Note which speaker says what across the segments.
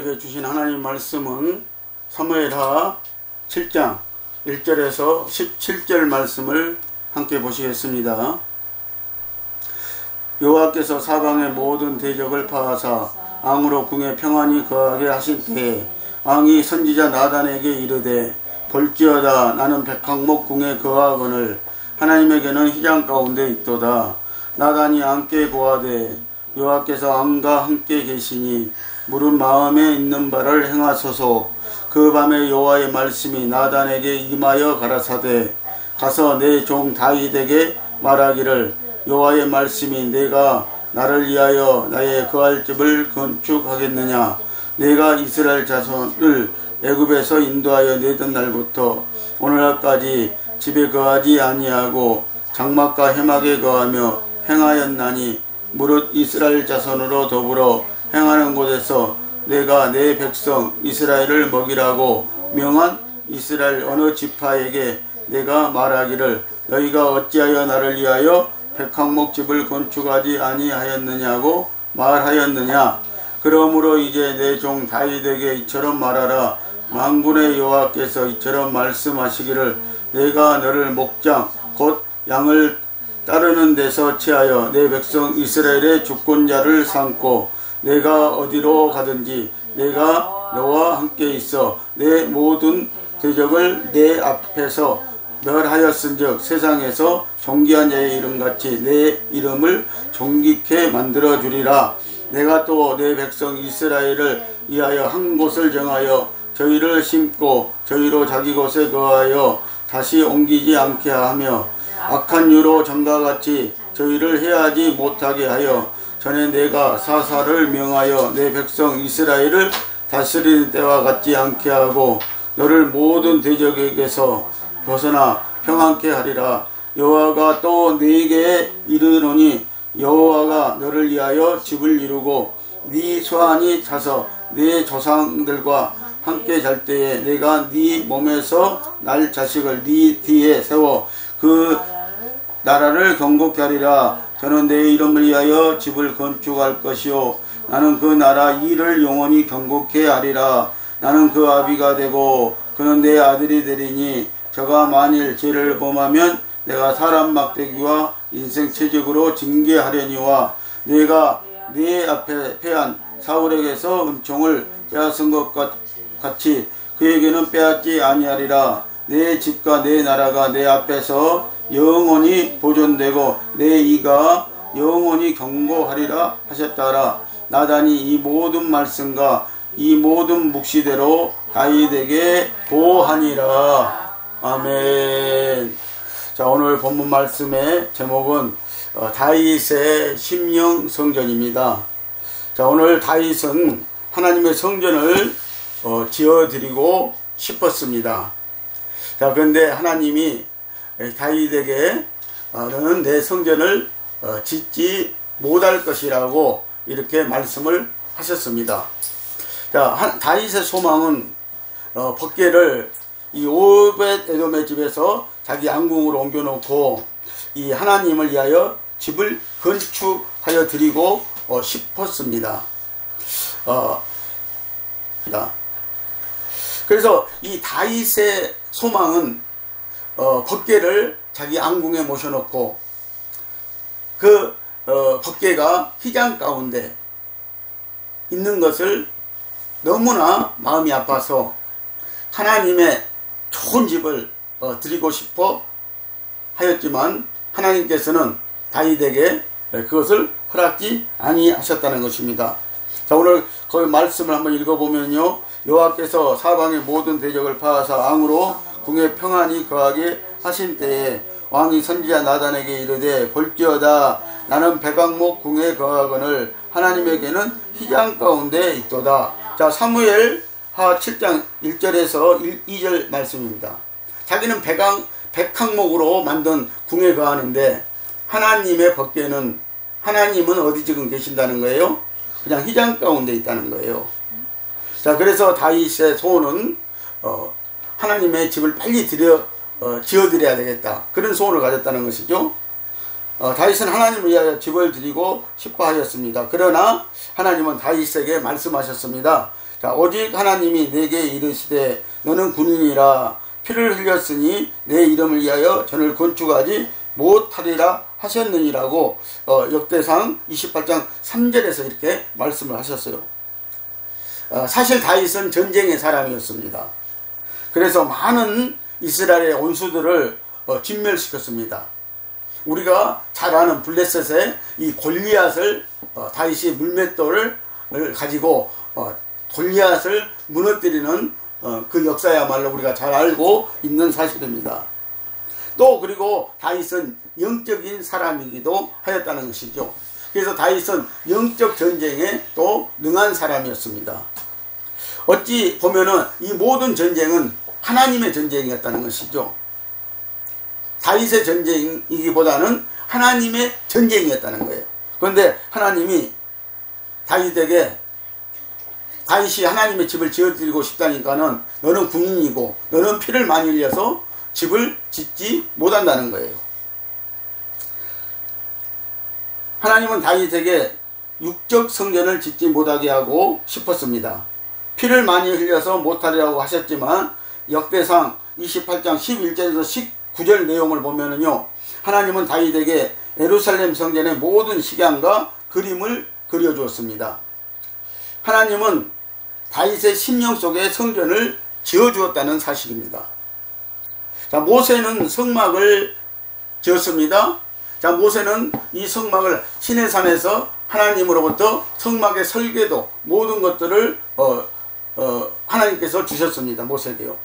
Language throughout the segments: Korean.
Speaker 1: 우리에게 주신 하나님 말씀은 사무엘하 7장 1절에서 17절 말씀을 함께 보시겠습니다. 여호와께서 사방의 모든 대적을 파하사 왕으로 궁에 평안히 거하게 하신 때에 왕이 선지자 나단에게 이르되 볼지어다 나는 백항목 궁에 거하거늘 하나님에게는 휘장 가운데 있도다. 나단이 왕께 고하되 여호와께서 왕과 함께 계시니 물은 마음에 있는 바를 행하소서. 그 밤에 여호와의 말씀이 나단에게 임하여 가라사대 가서 내 종 다윗에게 말하기를 여호와의 말씀이 내가 나를 위하여 나의 거할 집을 건축하겠느냐. 내가 이스라엘 자손을 애굽에서 인도하여 내던 날부터 오늘날까지 집에 거하지 아니하고 장막과 해막에 거하며 행하였나니 무릇 이스라엘 자손으로 더불어 행하는 곳에서 내가 내 백성 이스라엘을 먹이라고 명한 이스라엘 어느 지파에게 내가 말하기를 너희가 어찌하여 나를 위하여 백항목 집을 건축하지 아니하였느냐고 말하였느냐. 그러므로 이제 내 종 다윗에게 이처럼 말하라. 만군의 여호와께서 이처럼 말씀하시기를 내가 너를 목장 곧 양을 따르는 데서 취하여 내 백성 이스라엘의 주권자를 삼고 내가 어디로 가든지 내가 너와 함께 있어 내 모든 대적을 내 앞에서 멸하였은즉 세상에서 존귀한 자의 이름같이 내 이름을 존귀케 만들어 주리라. 내가 또 내 백성 이스라엘을 위하여 한 곳을 정하여 저희를 심고 저희로 자기 곳에 거하여 다시 옮기지 않게 하며 악한 유로 전과 같이 저희를 해하지 못하게 하여 전에 내가 사사를 명하여 내 백성 이스라엘을 다스리는 때와 같지 않게 하고 너를 모든 대적에게서 벗어나 평안케 하리라. 여호와가 또 네게 이르노니 여호와가 너를 위하여 집을 이루고 네 소환이 차서 네 조상들과 함께 잘 때에 내가 네 몸에서 날 자식을 네 뒤에 세워 그 나라를 경고케 하리라. 저는 내 이름을 위하여 집을 건축할 것이요 나는 그 나라 일을 영원히 경고케 하리라. 나는 그 아비가 되고 그는 내 아들이 되리니 저가 만일 죄를 범하면 내가 사람 막대기와 인생 채찍으로 징계하려니와 내가 네 앞에 패한 사울에게서 은총을 빼앗은 것 같이 그에게는 빼앗지 아니하리라. 내 집과 내 나라가 내 앞에서 영원히 보존되고 내 이가 영원히 경고하리라 하셨다라. 나단이 이 모든 말씀과 이 모든 묵시대로 다윗에게 고하니라. 아멘. 자, 오늘 본문 말씀의 제목은 다윗의 심령 성전입니다. 자, 오늘 다윗은 하나님의 성전을 지어드리고 싶었습니다. 자, 그런데 하나님이 다윗에게 너는 내 성전을 짓지 못할 것이라고 이렇게 말씀을 하셨습니다. 자, 다윗의 소망은 법궤를 이 오벳 에돔의 집에서 자기 왕궁으로 옮겨놓고 이 하나님을 위하여 집을 건축하여 드리고 싶었습니다. 그래서 이 다윗의 소망은 법궤를 자기 왕궁에 모셔놓고 그 법궤가 휘장 가운데 있는 것을 너무나 마음이 아파서 하나님의 좋은 집을 드리고 싶어 하였지만 하나님께서는 다윗에게 그것을 허락지 아니하셨다는 것입니다. 자, 오늘 그 말씀을 한번 읽어보면요. 여호와께서 사방의 모든 대적을 파하사 왕으로 궁에 평안히 거하게 하신 때에 왕이 선지자 나단에게 이르되 볼지어다 나는 백항목 궁에 거하거늘 하나님에게는 휘장 가운데 있도다. 자, 사무엘하 7장 1절에서 2절 말씀입니다. 자기는 백항목으로 만든 궁에 거하는데 하나님의 법궤는 하나님은 어디 지금 계신다는 거예요? 그냥 휘장 가운데 있다는 거예요. 자, 그래서 다윗의 소원은 하나님의 집을 빨리 지어드려야 되겠다. 그런 소원을 가졌다는 것이죠. 다윗은 하나님을 위하여 집을 드리고 싶어 하였습니다. 그러나 하나님은 다윗에게 말씀하셨습니다. 자, 오직 하나님이 내게 이르시되 너는 군인이라 피를 흘렸으니 내 이름을 위하여 전을 건축하지 못하리라 하셨느니라고 역대상 28장 3절에서 이렇게 말씀을 하셨어요. 사실 다윗은 전쟁의 사람이었습니다. 그래서 많은 이스라엘의 원수들을 진멸시켰습니다. 우리가 잘 아는 블레셋의 이 골리앗을 다윗이 물맷돌을 가지고 골리앗을 무너뜨리는 그 역사야말로 우리가 잘 알고 있는 사실입니다. 또 그리고 다윗은 영적인 사람이기도 하였다는 것이죠. 그래서 다윗은 영적 전쟁에 또 능한 사람이었습니다. 어찌 보면은 이 모든 전쟁은 하나님의 전쟁이었다는 것이죠. 다윗의 전쟁이기보다는 하나님의 전쟁이었다는 거예요. 그런데 하나님이 다윗에게 다윗이 하나님의 집을 지어드리고 싶다니까는 너는 군인이고 너는 피를 많이 흘려서 집을 짓지 못한다는 거예요. 하나님은 다윗에게 육적 성전을 짓지 못하게 하고 싶었습니다. 피를 많이 흘려서 못하리라고 하셨지만 역대상 28장 11절에서 19절 내용을 보면은요, 하나님은 다윗에게 예루살렘 성전의 모든 식양과 그림을 그려주었습니다. 하나님은 다윗의 심령 속에 성전을 지어주었다는 사실입니다. 자, 모세는 성막을 지었습니다. 자, 모세는 이 성막을 시내산에서 하나님으로부터 성막의 설계도 모든 것들을 하나님께서 주셨습니다. 모세에게요.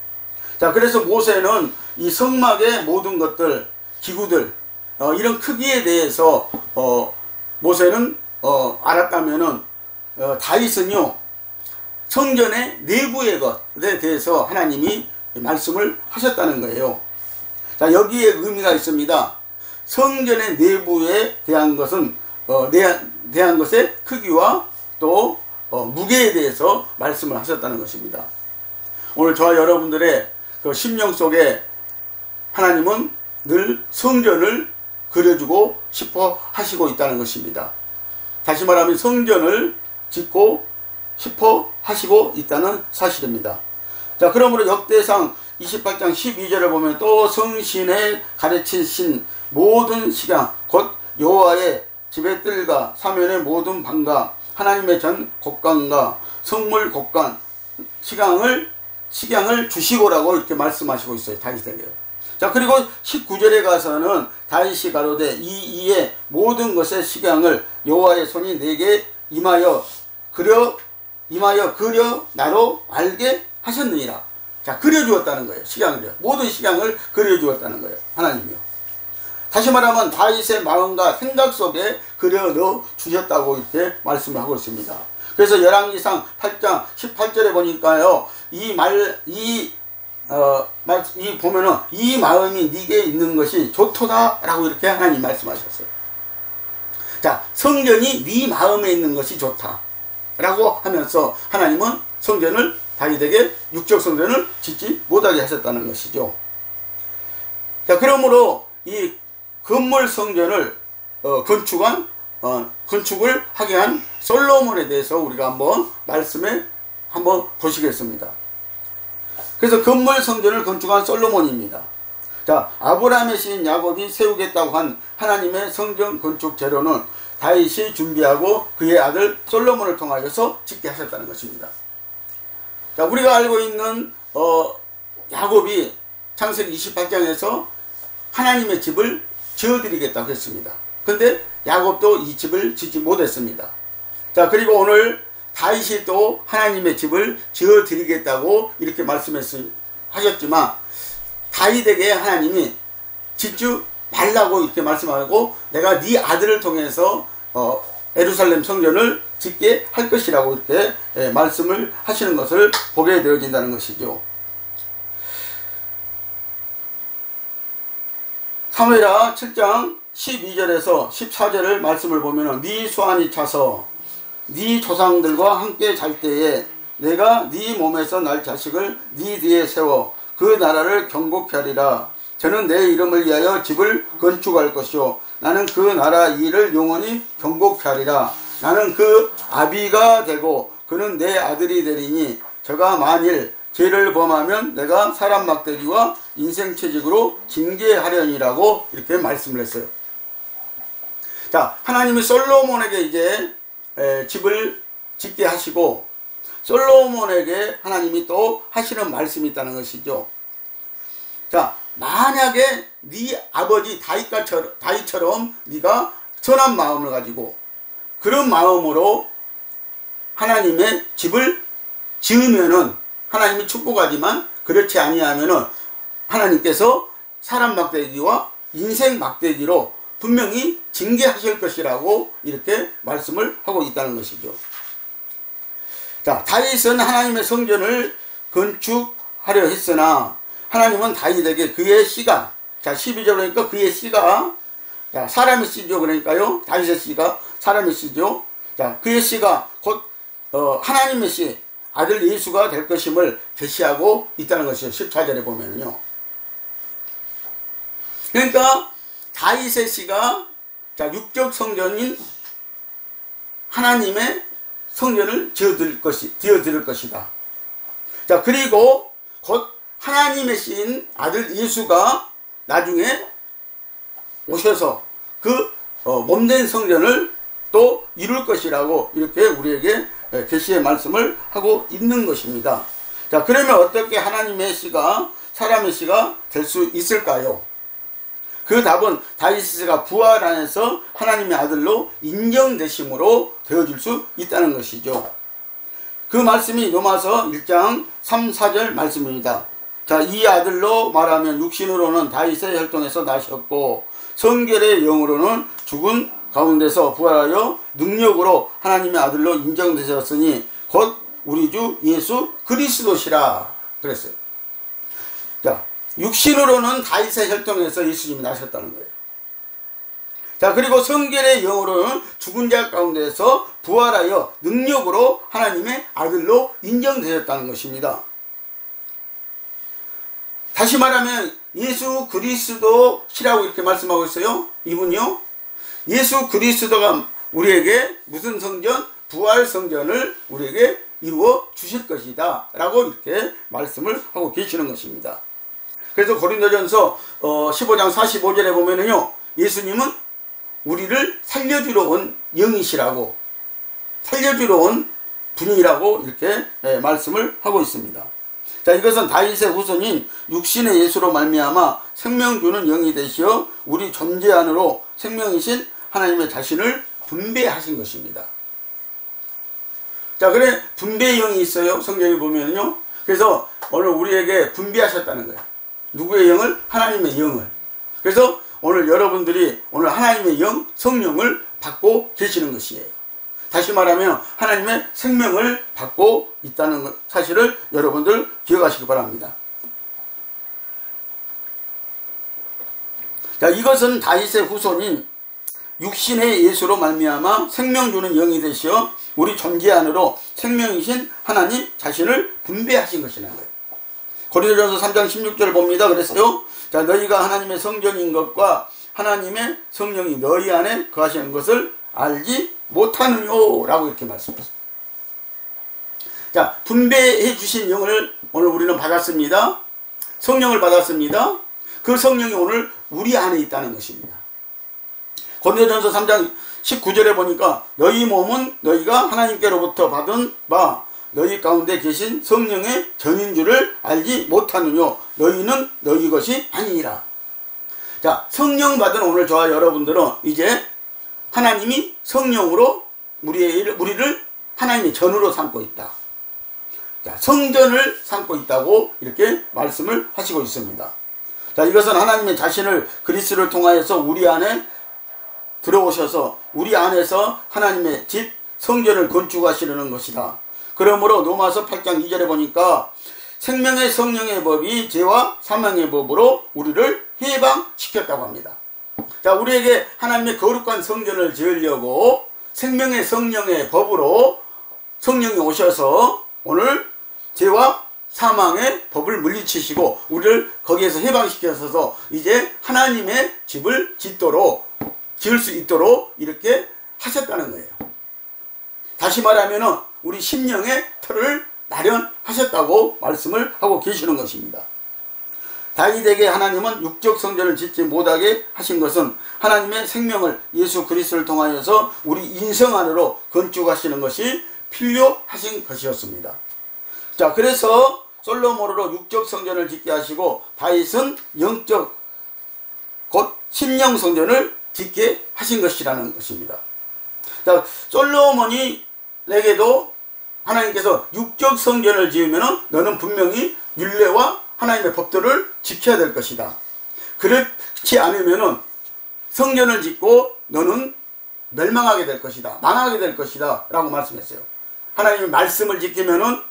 Speaker 1: 자, 그래서 모세는 이 성막의 모든 것들, 기구들, 이런 크기에 대해서 모세는 알았다면은 다윗은요, 성전의 내부의 것에 대해서 하나님이 말씀을 하셨다는 거예요. 자, 여기에 의미가 있습니다. 성전의 내부에 대한 것은 대한 것의 크기와 또 무게에 대해서 말씀을 하셨다는 것입니다. 오늘 저와 여러분들의 그 심령 속에 하나님은 늘 성전을 그려주고 싶어 하시고 있다는 것입니다. 다시 말하면 성전을 짓고 싶어 하시고 있다는 사실입니다. 자, 그러므로 역대상 28장 12절을 보면 또 성신에 가르치신 모든 식양 곧 여호와의 집의 뜰과 사면의 모든 방과 하나님의 전 곡간과 성물 곡간 식양을 주시고라고 이렇게 말씀하시고 있어요. 다윗에게요. 자, 그리고 19절에 가서는 다윗이 가로되 이의 모든 것의 식양을 여호와의 손이 내게 임하여 그려 나로 알게 하셨느니라. 자, 그려주었다는 거예요. 식양을요. 모든 식양을 그려주었다는 거예요. 하나님이요. 다시 말하면 다윗의 마음과 생각 속에 그려 넣어 주셨다고 이렇게 말씀을 하고 있습니다. 그래서 열왕기상 8장 18절에 보니까요, 보면은 이 마음이 네게 있는 것이 좋도다라고 이렇게 하나님 말씀하셨어요. 자, 성전이 네 마음에 있는 것이 좋다라고 하면서 하나님은 성전을 다윗에게 육적 성전을 짓지 못하게 하셨다는 것이죠. 자, 그러므로 이 건물 성전을 건축을 하게 한 솔로몬에 대해서 우리가 한번 보시겠습니다. 그래서 건물 성전을 건축한 솔로몬입니다. 자, 아브라함의 시인 야곱이 세우겠다고 한 하나님의 성전 건축 재료는 다윗이 준비하고 그의 아들 솔로몬을 통하여서 짓게 하셨다는 것입니다. 자, 우리가 알고 있는 야곱이 창세기 28장에서 하나님의 집을 지어드리겠다고 했습니다. 근데 야곱도 이 집을 짓지 못했습니다. 자, 그리고 오늘 다윗이 또 하나님의 집을 지어드리겠다고 이렇게 하셨지만 다윗에게 하나님이 짓지 말라고 이렇게 말씀하고 내가 네 아들을 통해서 예루살렘 성전을 짓게 할 것이라고 이렇게 말씀을 하시는 것을 보게 되어진다는 것이죠. 사무엘하 7장 12절에서 14절을 말씀을 보면은 네 수완이 차서 네 조상들과 함께 잘 때에 내가 네 몸에서 날 자식을 네 뒤에 세워 그 나라를 경복케 하리라. 저는 내 이름을 위하여 집을 건축할 것이요 나는 그 나라 일을 영원히 경복케 하리라. 나는 그 아비가 되고 그는 내 아들이 되리니 저가 만일 죄를 범하면 내가 사람 막대기와 인생채직으로 징계하려니라고 이렇게 말씀을 했어요. 자, 하나님이 솔로몬에게 이제 집을 짓게 하시고 솔로몬에게 하나님이 또 하시는 말씀이 있다는 것이죠. 자, 만약에 네 아버지 다윗처럼 네가 선한 마음을 가지고 그런 마음으로 하나님의 집을 지으면은 하나님이 축복하지만 그렇지 아니하면은 하나님께서 사람 막대기와 인생 막대기로 분명히 징계하실 것이라고 이렇게 말씀을 하고 있다는 것이죠. 자, 다윗은 하나님의 성전을 건축하려 했으나 하나님은 다윗에게 그의 씨가, 자 12절 그러니까 그의 씨가, 자 사람의 씨죠. 그러니까요 다윗의 씨가 사람의 씨죠. 자 그의 씨가 곧 하나님의 씨 아들 예수가 될 것임을 계시하고 있다는 것이죠. 14절에 보면요. 그러니까 다윗의 씨가 자 육적 성전인 하나님의 성전을 지어드릴 것이다. 자 그리고 곧 하나님의 씨인 아들 예수가 나중에 오셔서 그 몸된 성전을 또 이룰 것이라고 이렇게 우리에게 계시의 말씀을 하고 있는 것입니다. 자 그러면 어떻게 하나님의 씨가 사람의 씨가 될 수 있을까요? 그 답은 다윗의 씨가 부활 안에서 하나님의 아들로 인정되심으로 되어질 수 있다는 것이죠. 그 말씀이 로마서 1장 3, 4절 말씀입니다. 자, 이 아들로 말하면 육신으로는 다윗의 혈통에서 나셨고 성결의 영으로는 죽은 가운데서 부활하여 능력으로 하나님의 아들로 인정되셨으니 곧 우리 주 예수 그리스도시라 그랬어요. 자, 육신으로는 다윗의 혈통에서 예수님이 나셨다는 거예요. 자, 그리고 성결의 영으로는 죽은 자 가운데서 부활하여 능력으로 하나님의 아들로 인정되셨다는 것입니다. 다시 말하면 예수 그리스도시라고 이렇게 말씀하고 있어요. 이분요. 예수 그리스도가 우리에게 무슨 성전? 부활 성전을 우리에게 이루어 주실 것이다 라고 이렇게 말씀을 하고 계시는 것입니다. 그래서 고린도전서 15장 45절에 보면은요. 예수님은 우리를 살려주러 온 영이시라고 살려주러 온 분이라고 이렇게 말씀을 하고 있습니다. 자, 이것은 다윗의 후손인 육신의 예수로 말미암아 생명 주는 영이 되시어 우리 존재 안으로 생명이신 하나님의 자신을 분배하신 것입니다. 자, 그래 분배의 영이 있어요. 성경에 보면요. 그래서 오늘 우리에게 분배하셨다는 거예요. 누구의 영을? 하나님의 영을. 그래서 오늘 여러분들이 오늘 하나님의 영, 성령을 받고 계시는 것이에요. 다시 말하면 하나님의 생명을 받고 있다는 사실을 여러분들 기억하시기 바랍니다. 자, 이것은 다윗의 후손인 육신의 예수로 말미암아 생명 주는 영이 되시어 우리 존재 안으로 생명이신 하나님 자신을 분배하신 것이라는 거예요. 고린도전서 3장 16절을 봅니다. 그래서요. 자, 너희가 하나님의 성전인 것과 하나님의 성령이 너희 안에 거하시는 것을 알지 못하느뇨 라고 이렇게 말씀하셨습니다. 자, 분배해 주신 영을 오늘 우리는 받았습니다. 성령을 받았습니다. 그 성령이 오늘 우리 안에 있다는 것입니다. 고린도전서 3장 19절에 보니까 너희 몸은 너희가 하나님께로부터 받은 바 너희 가운데 계신 성령의 전인 줄을 알지 못하느뇨. 너희는 너희 것이 아니니라. 자, 성령 받은 오늘 저와 여러분들은 이제 하나님이 성령으로 우리를 하나님의 전으로 삼고 있다. 자, 성전을 삼고 있다고 이렇게 말씀을 하시고 있습니다. 자, 이것은 하나님의 자신을 그리스도를 통하여서 우리 안에 들어오셔서 우리 안에서 하나님의 집 성전을 건축하시려는 것이다. 그러므로 로마서 8장 2절에 보니까 생명의 성령의 법이 죄와 사망의 법으로 우리를 해방시켰다고 합니다. 자, 우리에게 하나님의 거룩한 성전을 지으려고 생명의 성령의 법으로 성령이 오셔서 오늘 죄와 사망의 법을 물리치시고 우리를 거기에서 해방시켜서 이제 하나님의 집을 지을 수 있도록 이렇게 하셨다는 거예요. 다시 말하면은 우리 심령의 터를 마련하셨다고 말씀을 하고 계시는 것입니다. 다윗에게 하나님은 육적 성전을 짓지 못하게 하신 것은 하나님의 생명을 예수 그리스도를 통하여서 우리 인성 안으로 건축하시는 것이 필요하신 것이었습니다. 자, 그래서 솔로몬으로 육적 성전을 짓게 하시고 다윗은 영적 곧 심령 성전을 짓게 하신 것이라는 것입니다. 자, 솔로몬이에게도 하나님께서 육적 성전을 지으면 너는 분명히 율례와 하나님의 법도를 지켜야 될 것이다. 그렇지 않으면 성전을 짓고 너는 멸망하게 될 것이다. 망하게 될 것이다. 라고 말씀했어요. 하나님의 말씀을 지키면은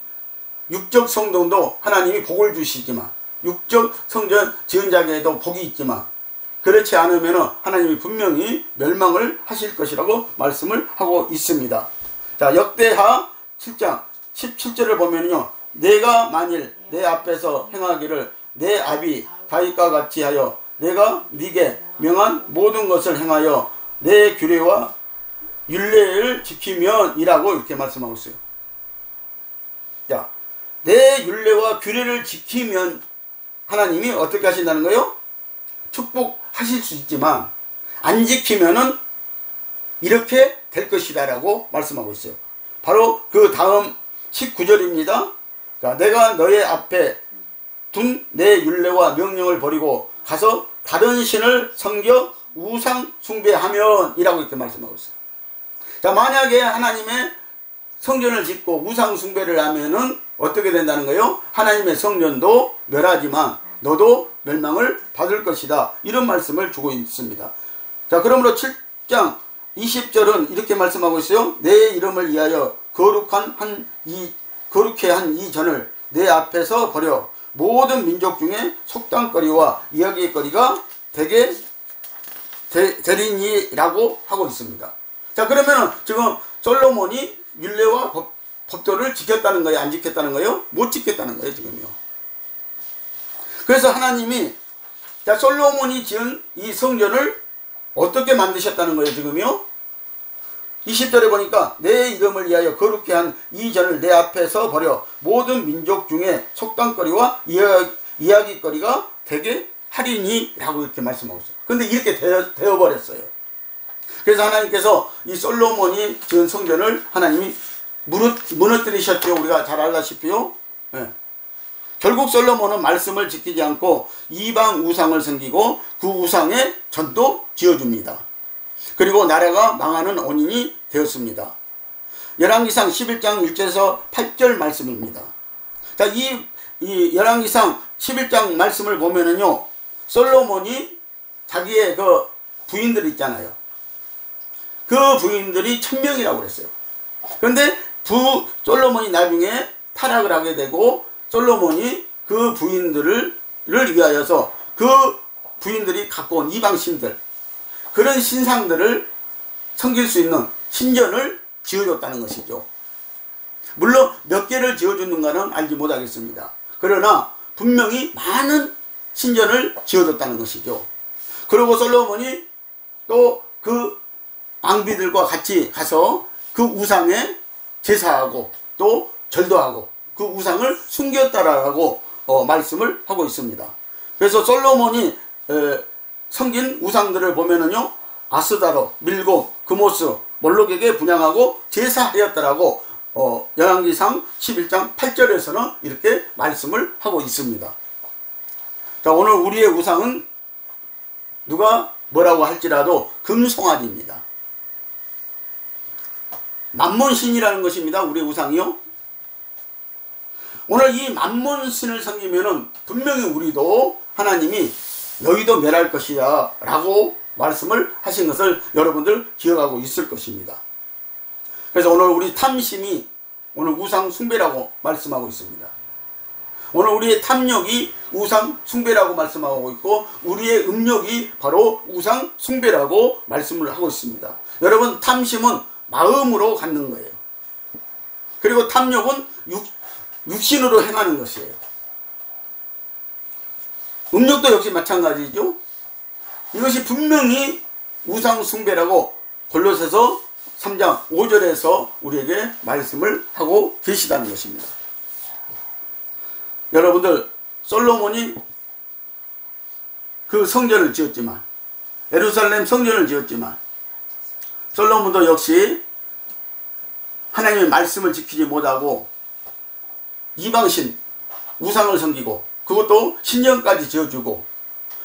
Speaker 1: 육적 성전도 하나님이 복을 주시지만, 육적 성전 지은 자에게도 복이 있지만, 그렇지 않으면 하나님이 분명히 멸망을 하실 것이라고 말씀을 하고 있습니다. 자, 역대하 7장 17절을 보면요, 내가 만일 내 앞에서 행하기를 내 아비 다윗과 같이 하여 내가 네게 명한 모든 것을 행하여 내 규례와 율례를 지키면 이라고 이렇게 말씀하고 있어요. 자, 내 율례와 규례를 지키면 하나님이 어떻게 하신다는 거예요? 축복하실 수 있지만 안 지키면은 이렇게 될 것이다 라고 말씀하고 있어요. 바로 그 다음 19절입니다. 자, 내가 너의 앞에 둔 내 율례와 명령을 버리고 가서 다른 신을 섬겨 우상 숭배하면 이라고 이렇게 말씀하고 있어요. 자, 만약에 하나님의 성전을 짓고 우상 숭배를 하면은 어떻게 된다는 거예요? 하나님의 성전도 멸하지만 너도 멸망을 받을 것이다. 이런 말씀을 주고 있습니다. 자, 그러므로 7장 20절은 이렇게 말씀하고 있어요. 내 이름을 위하여 거룩해 한 이 전을 내 앞에서 버려 모든 민족 중에 속담거리와 이야기거리가 되게 되리니라고 하고 있습니다. 자, 그러면 지금 솔로몬이 율례와 법도를 지켰다는 거예요? 안 지켰다는 거예요? 못 지켰다는 거예요, 지금요. 그래서 하나님이 자, 솔로몬이 지은 이 성전을 어떻게 만드셨다는 거예요, 지금요? 20절에 보니까 내 이름을 위하여 거룩해 한 이 전을 내 앞에서 버려 모든 민족 중에 속담거리와 이야기거리가 되게 하리니 라고 이렇게 말씀하고 있어요. 근데 이렇게 되어버렸어요. 그래서 하나님께서 이 솔로몬이 지은 성전을 하나님이 무너뜨리셨죠. 우리가 잘 알다시피요. 네. 결국 솔로몬은 말씀을 지키지 않고 이방 우상을 섬기고 그 우상에 전도 지어줍니다. 그리고 나라가 망하는 원인이 되었습니다. 열왕기상 11장 1절에서 8절 말씀입니다. 자, 이 열왕기상 11장 말씀을 보면은요, 솔로몬이 자기의 그 부인들 있잖아요. 그 부인들이 1000명이라고 그랬어요. 그런데 솔로몬이 나중에 타락을 하게 되고 솔로몬이 그 부인들을 위하여서 그 부인들이 갖고 온 이방신들, 그런 신상들을 섬길 수 있는 신전을 지어줬다는 것이죠. 물론 몇 개를 지어줬는가는 알지 못하겠습니다. 그러나 분명히 많은 신전을 지어줬다는 것이죠. 그리고 솔로몬이 또 그 앙비들과 같이 가서 그 우상에 제사하고 또 절도하고 그 우상을 숨겼다라고 말씀을 하고 있습니다. 그래서 솔로몬이 섬긴 우상들을 보면은요, 아스다로, 밀고, 그모스, 몰록에게 분향하고 제사하였다라고 열왕기상 11장 8절에서는 이렇게 말씀을 하고 있습니다. 자, 오늘 우리의 우상은 누가 뭐라고 할지라도 금송아지입니다. 만몬신이라는 것입니다. 우리의 우상이요. 오늘 이 만몬신을 섬기면은 분명히 우리도 하나님이 너희도 멸할 것이야 라고 말씀을 하신 것을 여러분들 기억하고 있을 것입니다. 그래서 오늘 우리 탐심이 오늘 우상 숭배라고 말씀하고 있습니다. 오늘 우리의 탐욕이 우상 숭배라고 말씀하고 있고 우리의 음욕이 바로 우상 숭배라고 말씀을 하고 있습니다. 여러분, 탐심은 마음으로 갖는 거예요. 그리고 탐욕은 육신으로 행하는 것이에요. 음욕도 역시 마찬가지죠. 이것이 분명히 우상 숭배라고 골로새서 3장 5절에서 우리에게 말씀을 하고 계시다는 것입니다. 여러분들, 솔로몬이 그 성전을 지었지만, 예루살렘 성전을 지었지만, 솔로몬도 역시 하나님의 말씀을 지키지 못하고 이방신, 우상을 섬기고, 그것도 신전까지 지어주고,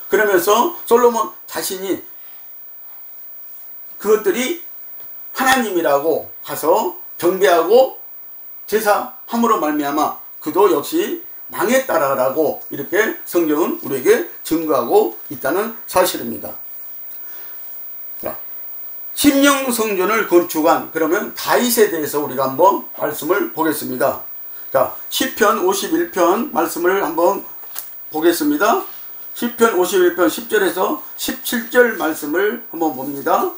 Speaker 1: 그러면서 솔로몬 자신이 그것들이 하나님이라고 가서 경배하고 제사함으로 말미암아 그도 역시 망했다라고 이렇게 성경은 우리에게 증거하고 있다는 사실입니다. 자, 심령 성전을 건축한 그러면 다윗에 대해서 우리가 한번 말씀을 보겠습니다. 자, 시편 51편 말씀을 한번 보겠습니다. 시편 51편 10절에서 17절 말씀을 한번 봅니다.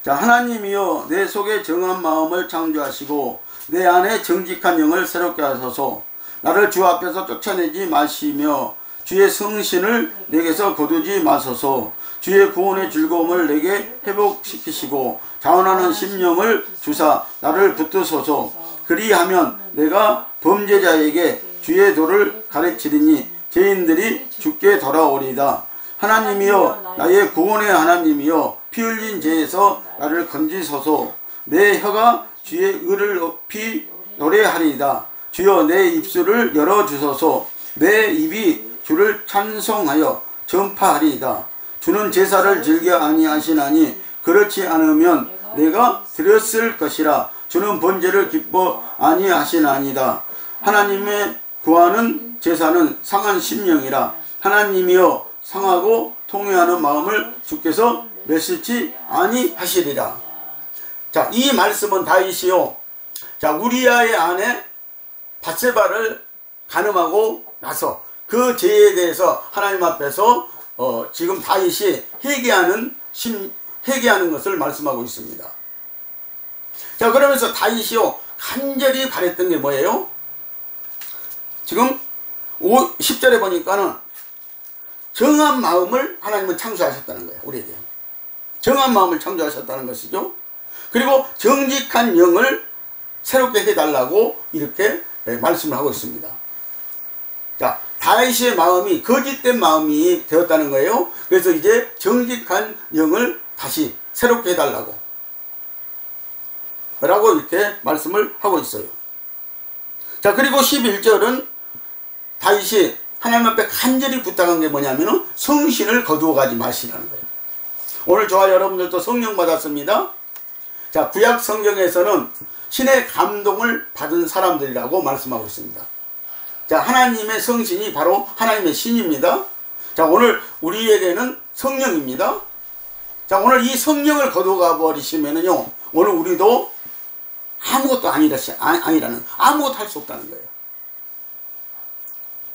Speaker 1: 자, 하나님이여 내 속에 정한 마음을 창조하시고 내 안에 정직한 영을 새롭게 하소서. 나를 주 앞에서 쫓아내지 마시며 주의 성신을 내게서 거두지 마소서. 주의 구원의 즐거움을 내게 회복시키시고 자원하는 심령을 주사 나를 붙드소서. 그리하면 내가 범죄자에게 주의 도를 가르치리니 죄인들이 죽게 돌아오리이다. 하나님이여 나의 구원의 하나님이여 피 흘린 죄에서 나를 건지소서. 내 혀가 주의 의를 높이 노래하리이다. 주여 내 입술을 열어주소서. 내 입이 주를 찬송하여 전파하리이다. 주는 제사를 즐겨 아니하시나니 그렇지 않으면 내가 드렸을 것이라. 주는 번제를 기뻐 아니하시나니다. 하나님의 구하는 제사는 상한 심령이라. 하나님이여 상하고 통회하는 마음을 주께서 메시지 아니하시리라. 자, 이 말씀은 다윗이요. 자, 우리아의 아내 밧세바를 간음하고 나서 그 죄에 대해서 하나님 앞에서 지금 다윗이 회개하는 것을 말씀하고 있습니다. 자, 그러면서 다윗이요 간절히 바랬던 게 뭐예요? 지금 10절에 보니까는 정한 마음을 하나님은 창조하셨다는 거예요. 우리에게 정한 마음을 창조하셨다는 것이죠. 그리고 정직한 영을 새롭게 해달라고 이렇게 말씀을 하고 있습니다. 자, 다윗의 마음이 거짓된 마음이 되었다는 거예요. 그래서 이제 정직한 영을 다시 새롭게 해달라고 라고 이렇게 말씀을 하고 있어요. 자, 그리고 11절은 다윗이 하나님 앞에 간절히 부탁한 게 뭐냐면은 성신을 거두어 가지 마시라는 거예요. 오늘 저와 여러분들도 성령 받았습니다. 자, 구약 성경에서는 신의 감동을 받은 사람들이라고 말씀하고 있습니다. 자, 하나님의 성신이 바로 하나님의 신입니다. 자, 오늘 우리에게는 성령입니다. 자, 오늘 이 성령을 거두어가 버리시면은요, 오늘 우리도 아무것도 아니라는, 아무것도 할 수 없다는 거예요.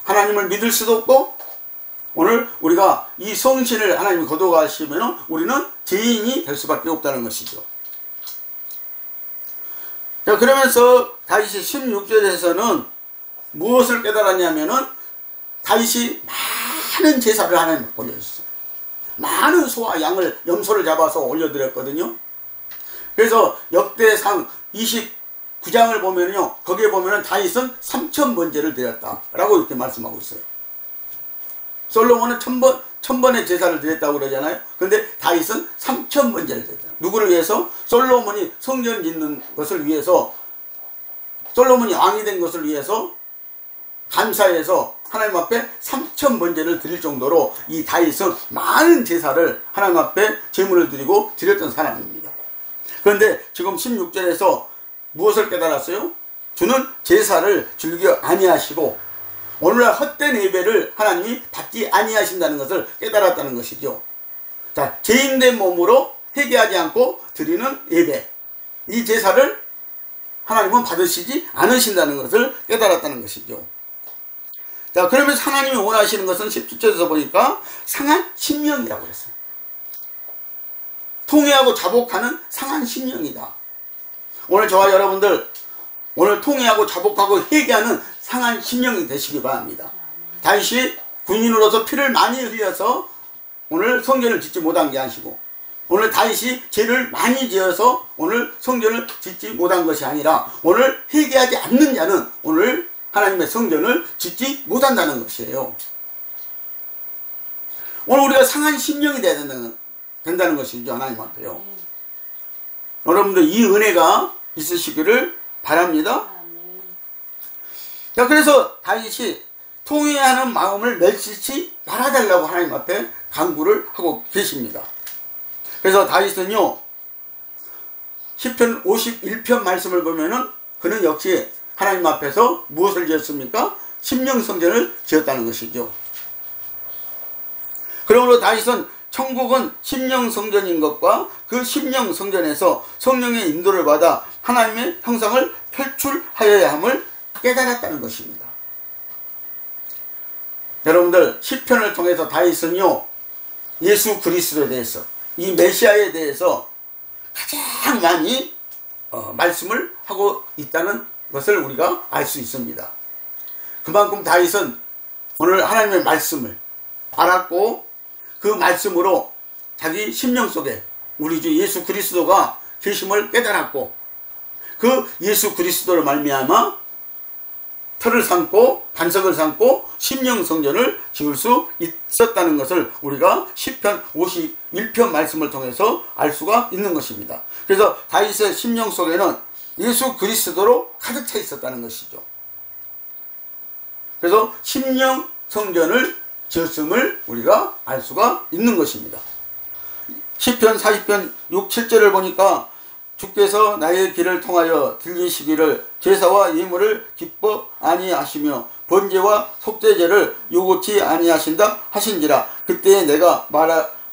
Speaker 1: 하나님을 믿을 수도 없고, 오늘 우리가 이 성신을 하나님이 거두어가시면 우리는 죄인이 될 수밖에 없다는 것이죠. 자, 그러면서 다윗이 16절에서는 무엇을 깨달았냐면은 다윗이 많은 제사를 하나님께 올려줬어요. 많은 소와 양을, 염소를 잡아서 올려드렸거든요. 그래서 역대상 29장을 보면요, 거기에 보면은 다윗은 3000번제를 드렸다라고 이렇게 말씀하고 있어요. 솔로몬은 1000번의 제사를 드렸다고 그러잖아요. 근데 다윗은 3000번제를 드렸다. 누구를 위해서? 솔로몬이 성전 짓는 것을 위해서, 솔로몬이 왕이 된 것을 위해서 감사해서 하나님 앞에 3000번제를 드릴 정도로 이 다윗은 많은 제사를 하나님 앞에 제물을 드리고 드렸던 사람입니다. 그런데 지금 16절에서 무엇을 깨달았어요? 주는 제사를 즐겨 아니하시고 오늘날 헛된 예배를 하나님이 받지 아니하신다는 것을 깨달았다는 것이죠. 자, 죄인된 몸으로 회개하지 않고 드리는 예배, 이 제사를 하나님은 받으시지 않으신다는 것을 깨달았다는 것이죠. 자, 그러면서 하나님이 원하시는 것은 17절에서 보니까 상한 심령이라고 그랬어요. 통회하고 자복하는 상한 심령이다. 오늘 저와 여러분들 오늘 통회하고 자복하고 회개하는 상한 심령이 되시기 바랍니다. 다윗이 군인으로서 피를 많이 흘려서 오늘 성전을 짓지 못한 게 아니고 오늘 다윗이 죄를 많이 지어서 오늘 성전을 짓지 못한 것이 아니라 오늘 회개하지 않는 자는 오늘 하나님의 성전을 짓지 못한다는 것이에요. 오늘 우리가 상한 심령이 돼야 된다는 것이죠. 하나님 앞에요. 여러분들 이 은혜가 있으시기를 바랍니다. 자, 그래서 다윗이 통회하는 마음을 멸시치 말아달라고 하나님 앞에 간구를 하고 계십니다. 그래서 다윗은요, 시편 51편 말씀을 보면은 그는 역시 하나님 앞에서 무엇을 지었습니까? 심령성전을 지었다는 것이죠. 그러므로 다윗은 천국은 심령성전인 것과 그 심령성전에서 성령의 인도를 받아 하나님의 형상을 표출하여야 함을 깨달았다는 것입니다. 여러분들 시편을 통해서 다윗은요, 예수 그리스도에 대해서, 이 메시아에 대해서 가장 많이 말씀을 하고 있다는 것을 우리가 알 수 있습니다. 그만큼 다윗은 오늘 하나님의 말씀을 알았고 그 말씀으로 자기 심령 속에 우리 주 예수 그리스도가 계심을 깨달았고 그 예수 그리스도를 말미암아 터를 삼고 반석을 삼고 심령성전을 지을 수 있었다는 것을 우리가 시편 51편 말씀을 통해서 알 수가 있는 것입니다. 그래서 다윗의 심령 속에는 예수 그리스도로 가득 차 있었다는 것이죠. 그래서 심령성전을 지었음을 우리가 알 수가 있는 것입니다. 시편 40편 6, 7절을 보니까 주께서 나의 길을 통하여 들리시기를 제사와 예물을 기뻐 아니하시며 번제와 속죄제를 요구치 아니하신다 하신지라. 그때에 내가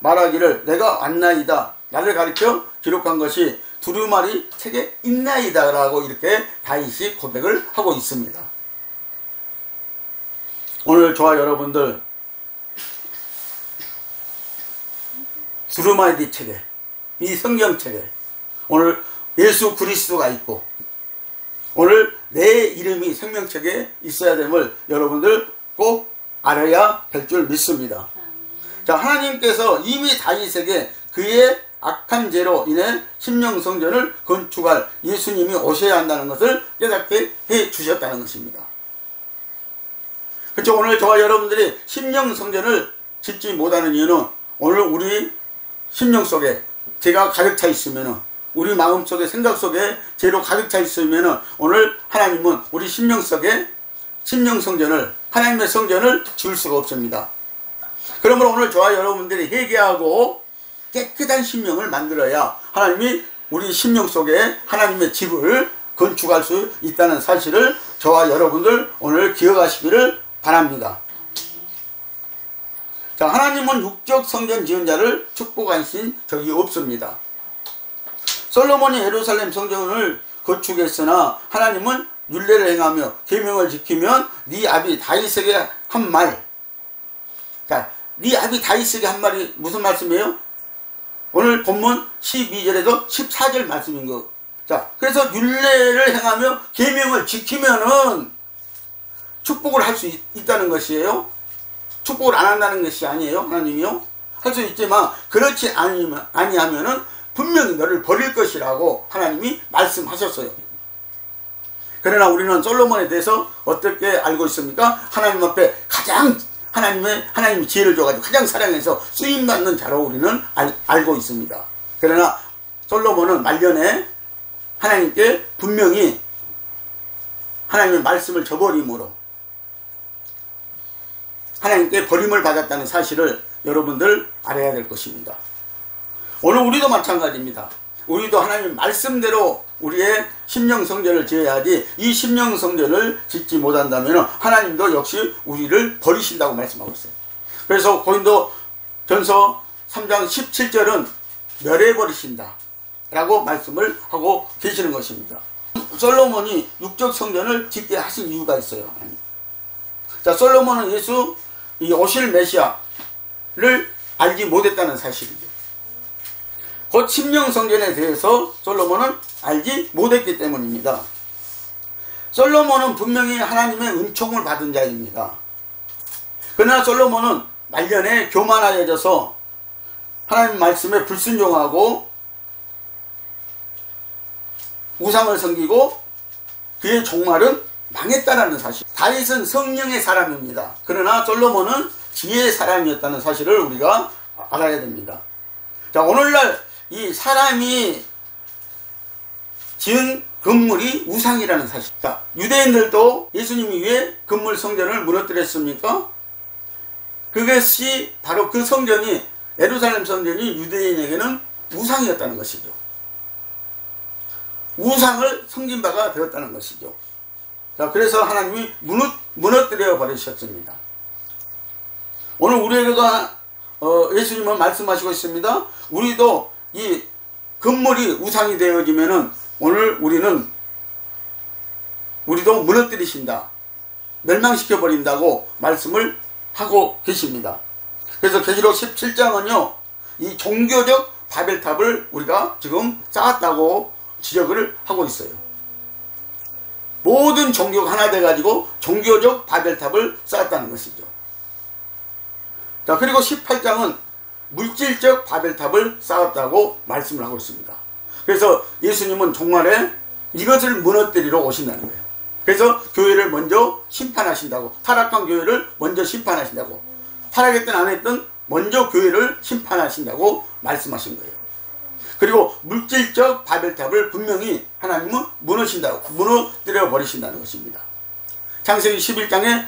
Speaker 1: 말하기를 내가 왔나이다. 나를 가리켜 기록한 것이 두루마리 책에 있나이다 라고 이렇게 다윗이 고백을 하고 있습니다. 오늘 저와 여러분들 두루마리 책에, 이 성경책에 오늘 예수 그리스도가 있고 오늘 내 이름이 생명책에 있어야 됨을 여러분들 꼭 알아야 될 줄 믿습니다. 자, 하나님께서 이미 다윗에게 그의 악한 죄로 인해 심령성전을 건축할 예수님이 오셔야 한다는 것을 깨닫게 해 주셨다는 것입니다. 그렇죠. 오늘 저와 여러분들이 심령성전을 짓지 못하는 이유는 오늘 우리 심령 속에 죄가 가득 차 있으면은 우리 마음 속에 생각 속에 죄로 가득 차 있으면은 오늘 하나님은 우리 심령 속에 심령성전을 하나님의 성전을 지을 수가 없습니다. 그러므로 오늘 저와 여러분들이 회개하고 깨끗한 심령을 만들어야 하나님이 우리 심령 속에 하나님의 집을 건축할 수 있다는 사실을 저와 여러분들 오늘 기억하시기를 바랍니다. 자, 하나님은 육적 성전 지은 자를 축복하신 적이 없습니다. 솔로몬이 예루살렘 성전을 건축했으나 하나님은 율례를 행하며 계명을 지키면 네 아비 다윗에게 한 말. 자, 네 아비 다윗에게 한 말이 무슨 말씀이에요? 오늘 본문 12절에서 14절 말씀인 거. 자, 그래서 율례를 행하며 계명을 지키면은 축복을 할 수 있다는 것이에요. 축복을 안 한다는 것이 아니에요. 하나님이요. 할 수 있지만 그렇지 아니하면은 분명히 너를 버릴 것이라고 하나님이 말씀하셨어요. 그러나 우리는 솔로몬에 대해서 어떻게 알고 있습니까? 하나님 앞에 가장 하나님이 지혜를 줘가지고 가장 사랑해서 쓰임받는 자로 우리는 알고 있습니다. 그러나 솔로몬은 말년에 하나님께 분명히 하나님의 말씀을 저버림으로 하나님께 버림을 받았다는 사실을 여러분들 알아야 될 것입니다. 오늘 우리도 마찬가지입니다. 우리도 하나님의 말씀대로 우리의 심령성전을 지어야지 이 심령성전을 짓지 못한다면 하나님도 역시 우리를 버리신다고 말씀하고 있어요. 그래서 고린도전서 3장 17절은 멸해버리신다 라고 말씀을 하고 계시는 것입니다. 솔로몬이 육적 성전을 짓게 하신 이유가 있어요. 자, 솔로몬은 예수 이 오실 메시아를 알지 못했다는 사실이죠. 곧 심령성전에 대해서 솔로몬은 알지 못했기 때문입니다. 솔로몬은 분명히 하나님의 은총을 받은 자입니다. 그러나 솔로몬은 말년에 교만하여져서 하나님 말씀에 불순종하고 우상을 섬기고 그의 종말은 망했다라는 사실. 다윗은 성령의 사람입니다. 그러나 솔로몬은 지혜의 사람이었다는 사실을 우리가 알아야 됩니다. 자, 오늘날 이 사람이 지은 건물이 우상이라는 사실. 자, 유대인들도 예수님이 왜 건물 성전을 무너뜨렸습니까? 그것이 바로 그 성전이, 예루살렘 성전이 유대인에게는 우상이었다는 것이죠. 우상을 섬긴 바가 되었다는 것이죠. 자, 그래서 하나님이 무너뜨려 버리셨습니다. 오늘 우리에게도 예수님은 말씀하시고 있습니다. 우리도 이 건물이 우상이 되어지면은 오늘 우리도 무너뜨리신다, 멸망시켜 버린다고 말씀을 하고 계십니다. 그래서 계시록 17장은요 이 종교적 바벨탑을 우리가 지금 쌓았다고 지적을 하고 있어요. 모든 종교가 하나 돼가지고 종교적 바벨탑을 쌓았다는 것이죠. 자, 그리고 18장은 물질적 바벨탑을 쌓았다고 말씀을 하고 있습니다. 그래서 예수님은 종말에 이것을 무너뜨리러 오신다는 거예요. 그래서 교회를 먼저 심판하신다고, 타락한 교회를 먼저 심판하신다고, 타락했든 안 했든 먼저 교회를 심판하신다고 말씀하신 거예요. 그리고 물질적 바벨탑을 분명히 하나님은 무너뜨려 버리신다는 것입니다. 창세기 11장에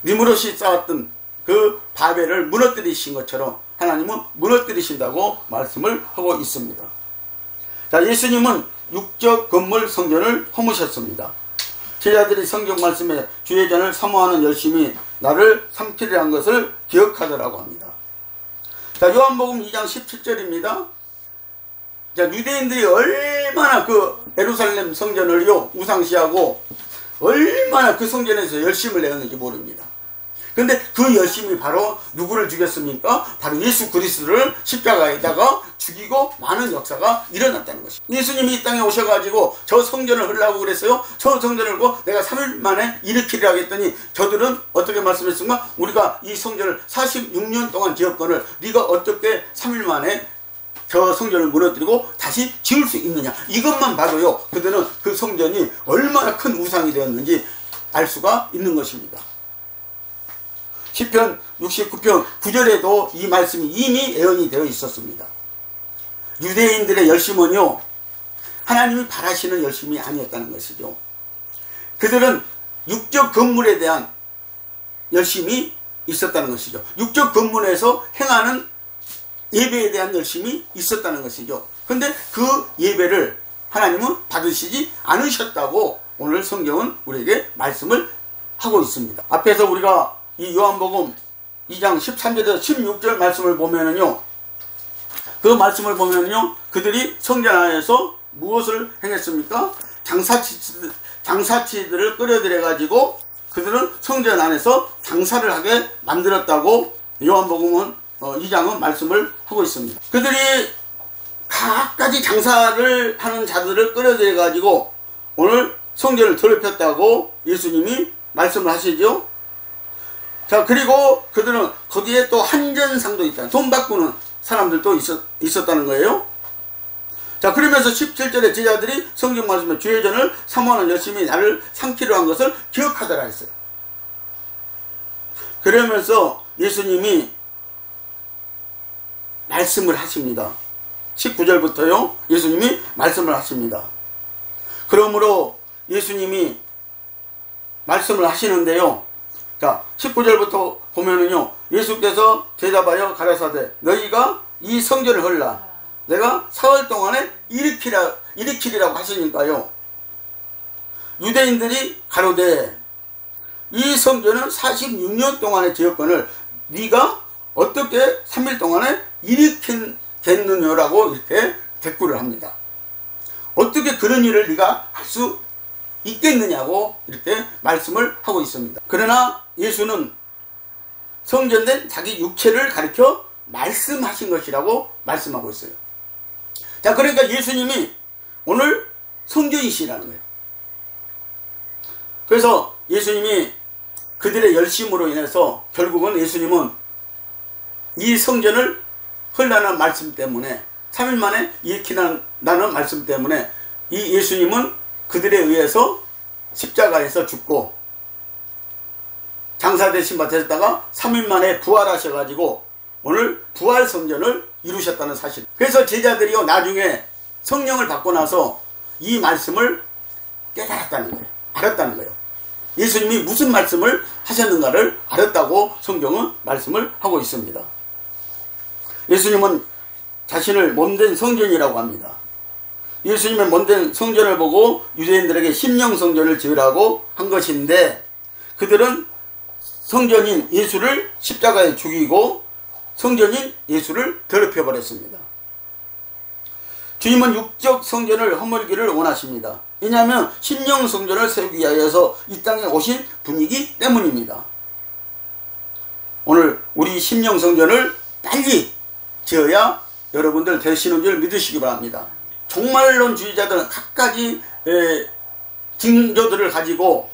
Speaker 1: 니므롯이 쌓았던 그 바벨을 무너뜨리신 것처럼 하나님은 무너뜨리신다고 말씀을 하고 있습니다. 자, 예수님은 육적 건물 성전을 허무셨습니다. 제자들이 성경 말씀에 주의 전을 사모하는 열심이 나를 삼키려 한 것을 기억하더라고 합니다. 자, 요한복음 2장 17절입니다. 자, 유대인들이 얼마나 그 예루살렘 성전을요 우상시하고 얼마나 그 성전에서 열심을 내었는지 모릅니다. 근데 그 열심이 바로 누구를 죽였습니까? 바로 예수 그리스도를 십자가에다가 죽이고 많은 역사가 일어났다는 것입니다. 예수님이 이 땅에 오셔가지고 저 성전을 하려고 그랬어요. 저 성전을 내가 3일 만에 일으키려 하겠더니 저들은 어떻게 말씀했습니까? 우리가 이 성전을 46년 동안 지었거늘 네가 어떻게 3일 만에 저 성전을 무너뜨리고 다시 지을 수 있느냐. 이것만 봐도요 그들은 그 성전이 얼마나 큰 우상이 되었는지 알 수가 있는 것입니다. 시편 69편 9절에도 이 말씀이 이미 예언이 되어 있었습니다. 유대인들의 열심은요 하나님이 바라시는 열심이 아니었다는 것이죠. 그들은 육적 건물에 대한 열심이 있었다는 것이죠. 육적 건물에서 행하는 예배에 대한 열심이 있었다는 것이죠. 근데 그 예배를 하나님은 받으시지 않으셨다고 오늘 성경은 우리에게 말씀을 하고 있습니다. 앞에서 우리가 이 요한복음 2장 13절에서 16절 말씀을 보면은요, 그 말씀을 보면은요, 그들이 성전 안에서 무엇을 행했습니까? 장사치들을 끌어들여가지고 그들은 성전 안에서 장사를 하게 만들었다고 요한복음은 2장은 말씀을 하고 있습니다. 그들이 각가지 장사를 하는 자들을 끌어들여가지고 오늘 성전을 더럽혔다고 예수님이 말씀을 하시죠. 자, 그리고 그들은 거기에 또 한전상도 있다. 돈 바꾸는 사람들도 있었다는 거예요. 자, 그러면서 17절에 제자들이 성경 말씀에 주의 전을 사모하는 열심히 나를 삼키려 한 것을 기억하더라 했어요. 그러면서 예수님이 말씀을 하십니다. 19절부터요 예수님이 말씀을 하십니다. 그러므로 예수님이 말씀을 하시는데요, 자 19절부터 보면은요, 예수께서 대답하여 가라사대 너희가 이 성전을 헐라 내가 사흘 동안에 일으키리라고 하시니까요, 유대인들이 가로되 이 성전은 46년 동안에 지었거늘 네가 어떻게 3일 동안에 일으키겠느냐라고 이렇게 대꾸를 합니다. 어떻게 그런 일을 네가 할 수 있겠느냐고 이렇게 말씀을 하고 있습니다. 그러나 예수는 성전된 자기 육체를 가리켜 말씀하신 것이라고 말씀하고 있어요. 자, 그러니까 예수님이 오늘 성전이시라는 거예요. 그래서 예수님이 그들의 열심으로 인해서 결국은 예수님은 이 성전을 흘러나는 말씀 때문에 3일 만에 익히 나는 말씀 때문에 이 예수님은 그들에 의해서 십자가에서 죽고 장사되신 바 되셨다가 3일 만에 부활하셔가지고 오늘 부활 성전을 이루셨다는 사실. 그래서 제자들이요 나중에 성령을 받고 나서 이 말씀을 깨달았다는 거예요. 알았다는 거예요. 예수님이 무슨 말씀을 하셨는가를 알았다고 성경은 말씀을 하고 있습니다. 예수님은 자신을 몸된 성전이라고 합니다. 예수님의 몸된 성전을 보고 유대인들에게 심령 성전을 지으라고 한 것인데 그들은 성전인 예수를 십자가에 죽이고 성전인 예수를 더럽혀 버렸습니다. 주님은 육적 성전을 허물기를 원하십니다. 왜냐하면 심령 성전을 세우기 위하여서 이 땅에 오신 분이기 때문입니다. 오늘 우리 심령 성전을 빨리 지어야 여러분들 되시는 줄 믿으시기 바랍니다. 종말론주의자들은 갖가지 징조들을 가지고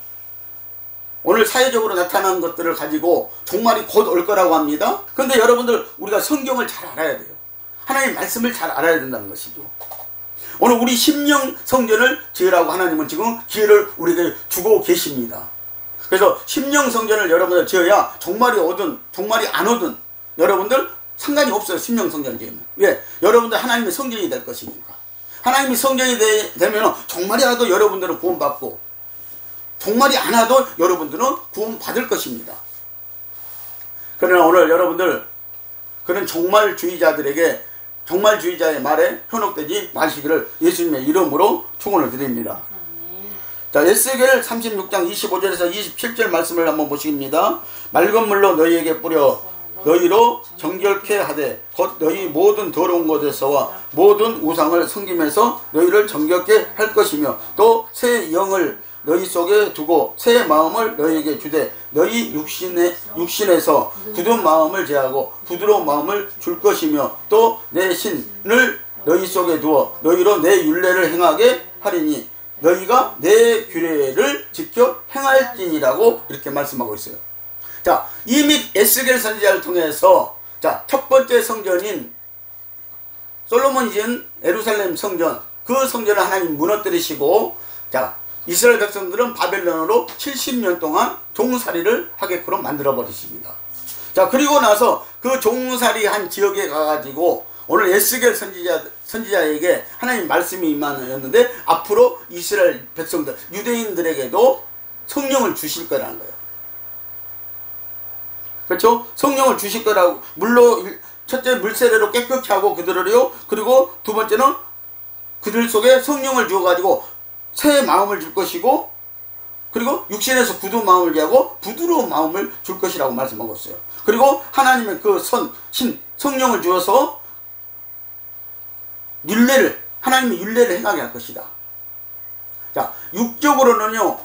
Speaker 1: 오늘 사회적으로 나타난 것들을 가지고 종말이 곧 올 거라고 합니다. 그런데 여러분들 우리가 성경을 잘 알아야 돼요. 하나님의 말씀을 잘 알아야 된다는 것이죠. 오늘 우리 심령 성전을 지으라고 하나님은 지금 기회를 우리에게 주고 계십니다. 그래서 심령 성전을 여러분들 지어야 종말이 오든 종말이 안 오든 여러분들 상관이 없어요. 심령 성전을 지으면. 왜? 여러분들 하나님의 성전이 될 것이니까. 하나님이 성전이 되면 종말이 와도 여러분들은 구원받고 종말이 안 와도 여러분들은 구원받을 것입니다. 그러나 오늘 여러분들 그런 종말주의자들에게 종말주의자의 말에 현혹되지 마시기를 예수님의 이름으로 축원을 드립니다. 자, 에스겔 36장 25절에서 27절 말씀을 한번 보십니다. 맑은 물로 너희에게 뿌려 너희로 정결케 하되 곧 너희 모든 더러운 것에서와 모든 우상을 섬기면서 너희를 정결케 할 것이며 또 새 영을 너희 속에 두고 새 마음을 너희에게 주되 너희 육신에서 굳은 마음을 제하고 부드러운 마음을 줄 것이며 또 내 신을 너희 속에 두어 너희로 내 율례를 행하게 하리니 너희가 내 규례를 지켜 행할지니라고 이렇게 말씀하고 있어요. 자, 이미 에스겔 선지자를 통해서 자, 첫 번째 성전인 솔로몬이 지은 예루살렘 성전, 그 성전을 하나님 무너뜨리시고 자, 이스라엘 백성들은 바벨론으로 70년 동안 종살이를 하게끔 만들어 버리십니다. 자, 그리고 나서 그 종살이 한 지역에 가가지고 오늘 에스겔 선지자에게 하나님 말씀이 임하였는데 앞으로 이스라엘 백성들, 유대인들에게도 성령을 주실 거라는 거예요. 그렇죠? 성령을 주실 거라고. 물로 첫째 물세례로 깨끗이 하고 그들을요. 그리고 두 번째는 그들 속에 성령을 주어가지고 새 마음을 줄 것이고 그리고 육신에서 굳은 마음을 제하고 부드러운 마음을 줄 것이라고 말씀하고 있어요. 그리고 하나님의 그 성령을 주어서 하나님의 율례를 행하게 할 것이다. 자, 육적으로는요,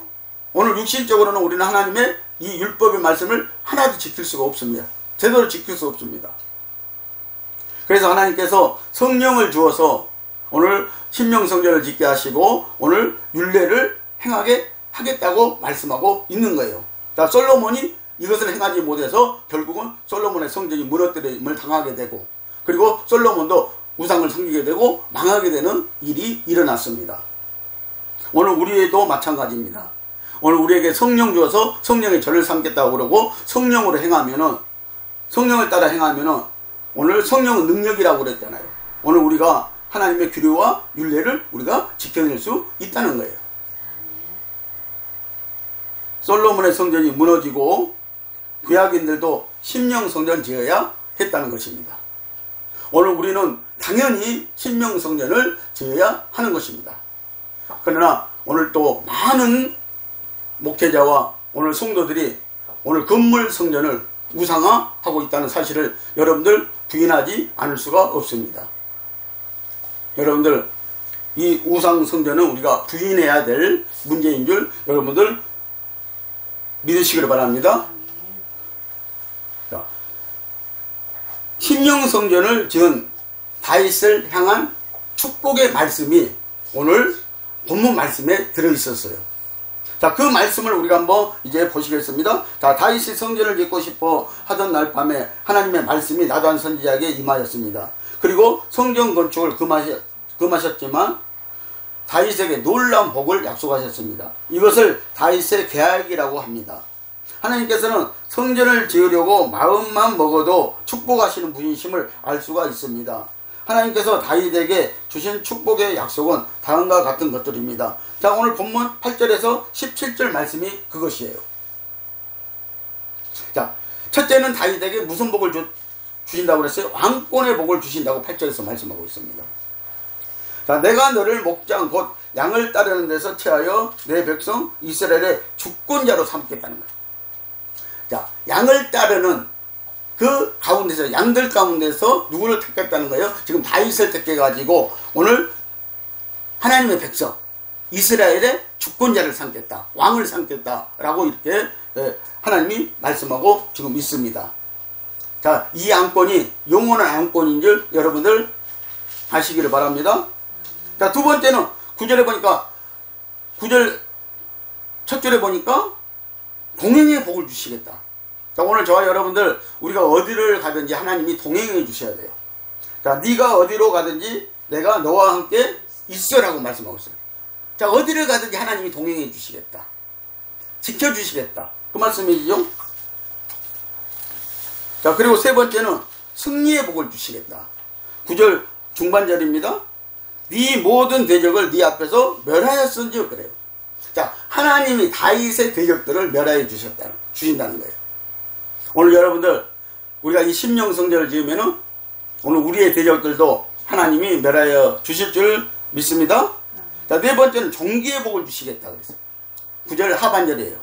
Speaker 1: 오늘 육신적으로는 우리는 하나님의 이 율법의 말씀을 하나도 지킬 수가 없습니다. 제대로 지킬 수 없습니다. 그래서 하나님께서 성령을 주어서 오늘 심령성전을 짓게 하시고 오늘 율례를 행하게 하겠다고 말씀하고 있는 거예요. 자, 솔로몬이 이것을 행하지 못해서 결국은 솔로몬의 성전이 무너뜨림을 당하게 되고 그리고 솔로몬도 우상을 섬기게 되고 망하게 되는 일이 일어났습니다. 오늘 우리에도 마찬가지입니다. 오늘 우리에게 성령 주어서 성령의 전을 삼겠다고 그러고 성령으로 행하면은 성령을 따라 행하면은 오늘 성령은 능력이라고 그랬잖아요. 오늘 우리가 하나님의 규례와 율례를 우리가 지켜낼 수 있다는 거예요. 솔로몬의 성전이 무너지고 구약인들도 심령 성전 지어야 했다는 것입니다. 오늘 우리는 당연히 심령 성전을 지어야 하는 것입니다. 그러나 오늘 또 많은 목회자와 오늘 성도들이 오늘 건물 성전을 우상화하고 있다는 사실을 여러분들 부인하지 않을 수가 없습니다. 여러분들 이 우상 성전은 우리가 부인해야 될 문제인 줄 여러분들 믿으시기를 바랍니다. 자, 심령 성전을 지은 다윗을 향한 축복의 말씀이 오늘 본문 말씀에 들어있었어요. 자, 그 말씀을 우리가 한번 이제 보시겠습니다. 자, 다윗이 성전을 짓고 싶어 하던 날 밤에 하나님의 말씀이 나단 선지자에게 임하였습니다. 그리고 성전 건축을 금하셨지만 다윗에게 놀라운 복을 약속하셨습니다. 이것을 다윗의 계약이라고 합니다. 하나님께서는 성전을 지으려고 마음만 먹어도 축복하시는 분이심을 알 수가 있습니다. 하나님께서 다윗에게 주신 축복의 약속은 다음과 같은 것들입니다. 자, 오늘 본문 8절에서 17절 말씀이 그것이에요. 자, 첫째는 다윗에게 무슨 복을 주신다고 그랬어요? 왕권의 복을 주신다고 8절에서 말씀하고 있습니다. 자, 내가 너를 목장 곧 양을 따르는 데서 취하여 내 백성 이스라엘의 주권자로 삼겠다는 거예요. 자, 양을 따르는 그 가운데서, 양들 가운데서 누구를 택했다는 거예요? 지금 다윗을 택해가지고 오늘 하나님의 백성 이스라엘의 주권자를 삼겠다, 왕을 삼겠다 라고 이렇게 하나님이 말씀하고 지금 있습니다. 자, 이 왕권이 영원한 왕권인 줄 여러분들 아시기를 바랍니다. 자, 두 번째는 9절에 보니까 첫 줄에 보니까 동행의 복을 주시겠다. 자, 오늘 저와 여러분들 우리가 어디를 가든지 하나님이 동행해 주셔야 돼요. 자, 네가 어디로 가든지 내가 너와 함께 있어라고 말씀하고 있어요. 자, 어디를 가든지 하나님이 동행해 주시겠다, 지켜주시겠다, 그 말씀이죠. 자, 그리고 세 번째는 승리의 복을 주시겠다. 9절 중반절입니다. 네 모든 대적을 네 앞에서 멸하였은지 그래요. 자, 하나님이 다윗의 대적들을 멸하여 주신다는 거예요. 오늘 여러분들 우리가 이 심령성전을 지으면은 오늘 우리의 대적들도 하나님이 멸하여 주실 줄 믿습니다. 자, 네 번째는 존귀의 복을 주시겠다 그랬어요. 9절 하반절이에요.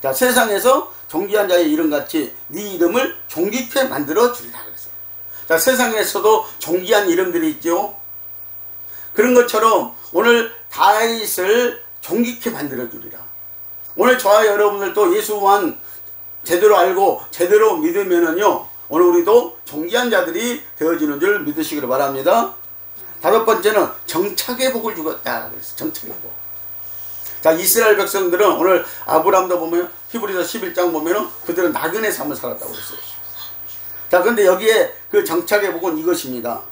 Speaker 1: 자, 세상에서 존귀한 자의 이름같이 네 이름을 존귀케 만들어 주리라 그랬어요. 자, 세상에서도 존귀한 이름들이 있죠. 그런 것처럼 오늘 다윗을 존귀케 만들어 주리라. 오늘 저와 여러분들도 예수만 제대로 알고 제대로 믿으면은요, 오늘 우리도 존귀한 자들이 되어지는 줄 믿으시기를 바랍니다. 다섯 번째는 정착의 복을 주겠다 그랬어요. 정착의 복. 자, 이스라엘 백성들은 오늘 아브라함도 보면 히브리서 11장 보면은 그들은 나그네 삶을 살았다고 그랬어요. 자, 근데 여기에 그 정착의 복은 이것입니다.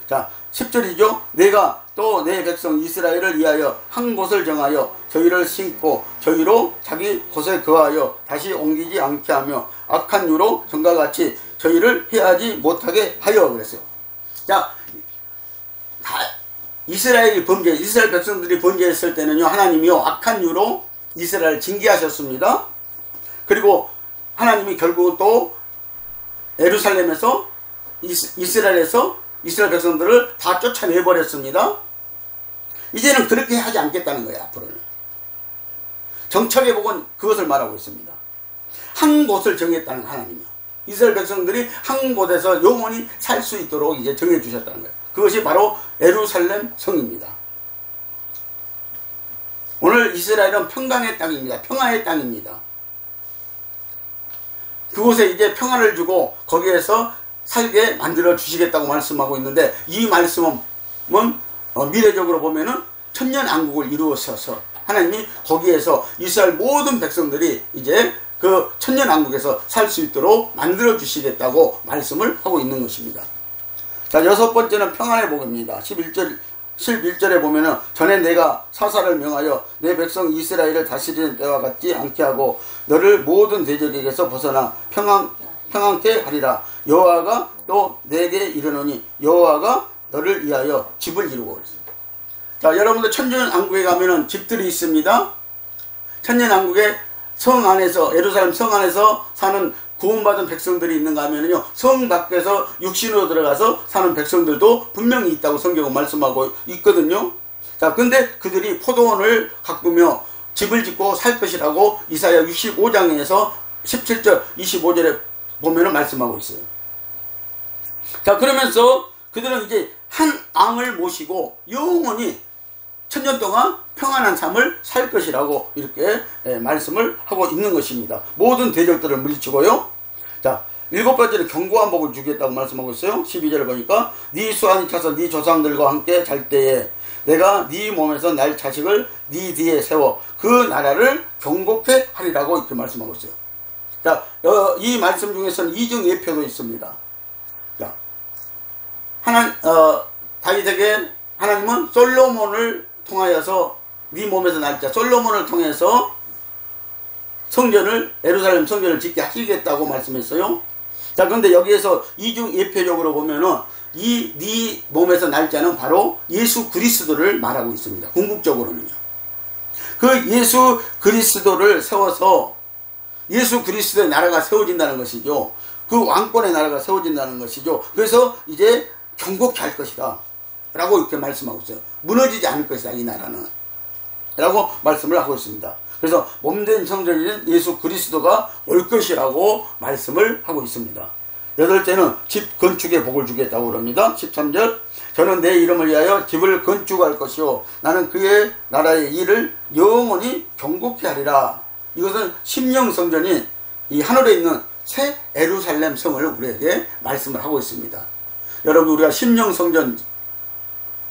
Speaker 1: 자, 10절이죠. 내가 또 내 백성 이스라엘을 위하여 한 곳을 정하여 저희를 심고 저희로 자기 곳에 거하여 다시 옮기지 않게 하며 악한 유로 전과 같이 저희를 해하지 못하게 하여 그랬어요. 자, 이스라엘 백성들이 범죄했을 때는요, 하나님이요 악한 유로 이스라엘을 징계하셨습니다. 그리고 하나님이 결국은 또 예루살렘에서 이스라엘에서 이스라엘 백성들을 다 쫓아내버렸습니다. 이제는 그렇게 하지 않겠다는 거예요. 앞으로는 정착의 복은 그것을 말하고 있습니다. 한 곳을 정했다는 하나님이요, 이스라엘 백성들이 한 곳에서 영원히 살 수 있도록 이제 정해주셨다는 거예요. 그것이 바로 예루살렘 성입니다. 오늘 이스라엘은 평강의 땅입니다. 평화의 땅입니다. 그곳에 이제 평화를 주고 거기에서 살게 만들어 주시겠다고 말씀하고 있는데, 이 말씀은 미래적으로 보면은 천년왕국을 이루어서 하나님이 거기에서 이스라엘 모든 백성들이 이제 그 천년왕국에서 살 수 있도록 만들어 주시겠다고 말씀을 하고 있는 것입니다. 자, 여섯 번째는 평안의 복입니다. 11절에 보면은 전에 내가 사사를 명하여 내 백성 이스라엘을 다스리는 때와 같지 않게 하고 너를 모든 대적에게서 벗어나 평안케 하리라. 여호와가 또 내게 이르노니 여호와가 너를 위하여 집을 이루고 그랬습니다. 자, 여러분들 천년왕국에 가면은 집들이 있습니다. 천년왕국에 성 안에서, 예루살렘 성 안에서 사는 구원받은 백성들이 있는가 하면은요, 성 밖에서 육신으로 들어가서 사는 백성들도 분명히 있다고 성경은 말씀하고 있거든요. 자, 근데 그들이 포도원을 가꾸며 집을 짓고 살 것이라고 이사야 65장에서 17절 25절에 보면은 말씀하고 있어요. 자, 그러면서 그들은 이제 한 왕을 모시고 영원히 천년 동안 평안한 삶을 살 것이라고 이렇게 말씀을 하고 있는 것입니다. 모든 대적들을 물리치고요. 자, 일곱 번째는 견고한 복을 주겠다고 말씀하고 있어요. 12절을 보니까 네 수완이 차서 네 조상들과 함께 잘 때에 내가 네 몸에서 날 자식을 네 뒤에 세워 그 나라를 경고케 하리라고 이렇게 말씀하고 있어요. 자, 이 말씀 중에서는 이중 예표도 있습니다. 자, 다윗에게 하나님은 솔로몬을 통하여서 네 몸에서 날 자 솔로몬을 통해서 성전을 예루살렘 성전을 짓게 하시겠다고 말씀했어요. 자, 그런데 여기에서 이중 예표적으로 보면은 이 네 몸에서 날 자는 바로 예수 그리스도를 말하고 있습니다. 궁극적으로는요. 그 예수 그리스도를 세워서 예수 그리스도의 나라가 세워진다는 것이죠. 그 왕권의 나라가 세워진다는 것이죠. 그래서 이제 경고케 할 것이다 라고 이렇게 말씀하고 있어요. 무너지지 않을 것이다 이 나라는 라고 말씀을 하고 있습니다. 그래서 몸된 성전인 예수 그리스도가 올 것이라고 말씀을 하고 있습니다. 여덟째는 집 건축에 복을 주겠다고 그럽니다. 13절 저는 내 이름을 위하여 집을 건축할 것이요 나는 그의 나라의 일을 영원히 경고케 하리라. 이것은 심령 성전인 이 하늘에 있는 새 예루살렘 성을 우리에게 말씀을 하고 있습니다. 여러분 우리가 심령 성전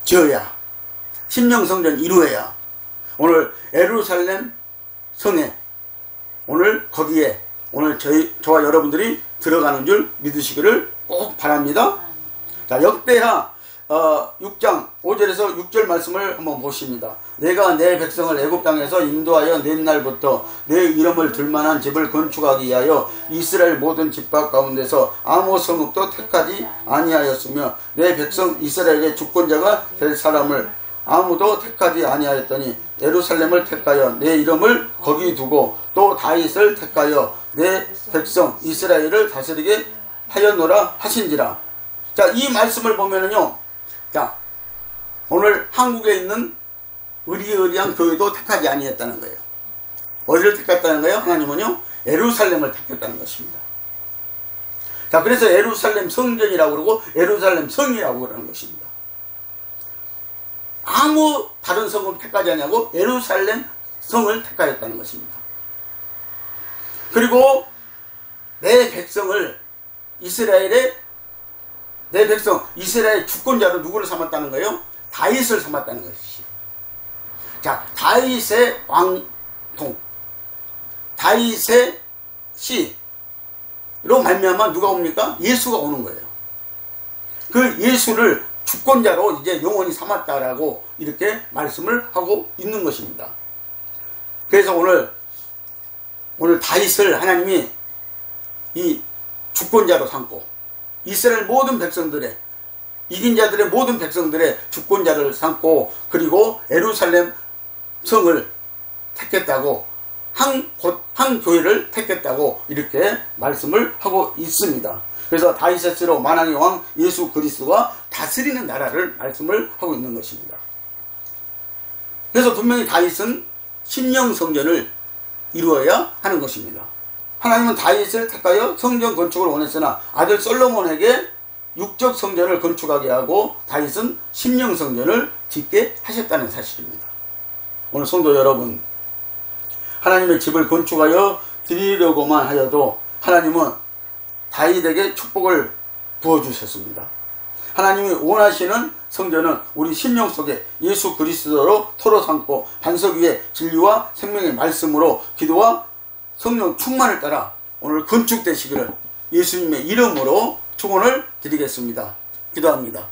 Speaker 1: 지어야 심령 성전 이루어야 오늘 예루살렘 성에 오늘 거기에 오늘 저와 여러분들이 들어가는 줄 믿으시기를 꼭 바랍니다. 자, 역대하 6장 5절에서 6절 말씀을 한번 보십니다. 내가 내 백성을 애굽 땅에서 인도하여 낸 날부터 내 이름을 둘만한 집을 건축하기 위하여 이스라엘 모든 집합 가운데서 아무 성읍도 택하지 아니하였으며 내 백성 이스라엘의 주권자가 될 사람을 아무도 택하지 아니하였더니 예루살렘을 택하여 내 이름을 거기 두고 또 다윗을 택하여 내 백성 이스라엘을 다스리게 하였노라 하신지라. 자, 이 말씀을 보면은요, 자, 오늘 한국에 있는 의리의리한 교회도 택하지 아니했다는 거예요. 어디를 택했다는 거예요? 하나님은요, 예루살렘을 택했다는 것입니다. 자, 그래서 예루살렘 성전이라고 그러고 예루살렘 성이라고 그러는 것입니다. 아무 다른 성을 택하지 않냐고 예루살렘 성을 택하였다는 것입니다. 그리고 내 백성을 내 백성 이스라엘 주권자로 누구를 삼았다는 거예요? 다윗을 삼았다는 것이죠. 자, 다윗의 왕통, 다윗의 씨로 말미암아 누가 옵니까? 예수가 오는 거예요. 그 예수를 주권자로 이제 영원히 삼았다라고 이렇게 말씀을 하고 있는 것입니다. 그래서 오늘 다윗을 하나님이 이 주권자로 삼고 이스라엘 모든 백성들의 이긴 자들의 모든 백성들의 주권자를 삼고 그리고 예루살렘 성을 택했다고 한 교회를 택했다고 이렇게 말씀을 하고 있습니다. 그래서 다윗의 씨로 만왕의 왕 예수 그리스도가 다스리는 나라를 말씀을 하고 있는 것입니다. 그래서 분명히 다윗은 심령 성전을 이루어야 하는 것입니다. 하나님은 다윗을 택하여 성전 건축을 원했으나 아들 솔로몬에게 육적 성전을 건축하게 하고 다윗은 심령 성전을 짓게 하셨다는 사실입니다. 오늘 성도 여러분, 하나님의 집을 건축하여 드리려고만 하여도 하나님은 다윗에게 축복을 부어주셨습니다. 하나님이 원하시는 성전은 우리 심령 속에 예수 그리스도로 토로 삼고 반석 위에 진리와 생명의 말씀으로 기도와 성령 충만을 따라 오늘 건축되시기를 예수님의 이름으로 축원을 드리겠습니다. 기도합니다.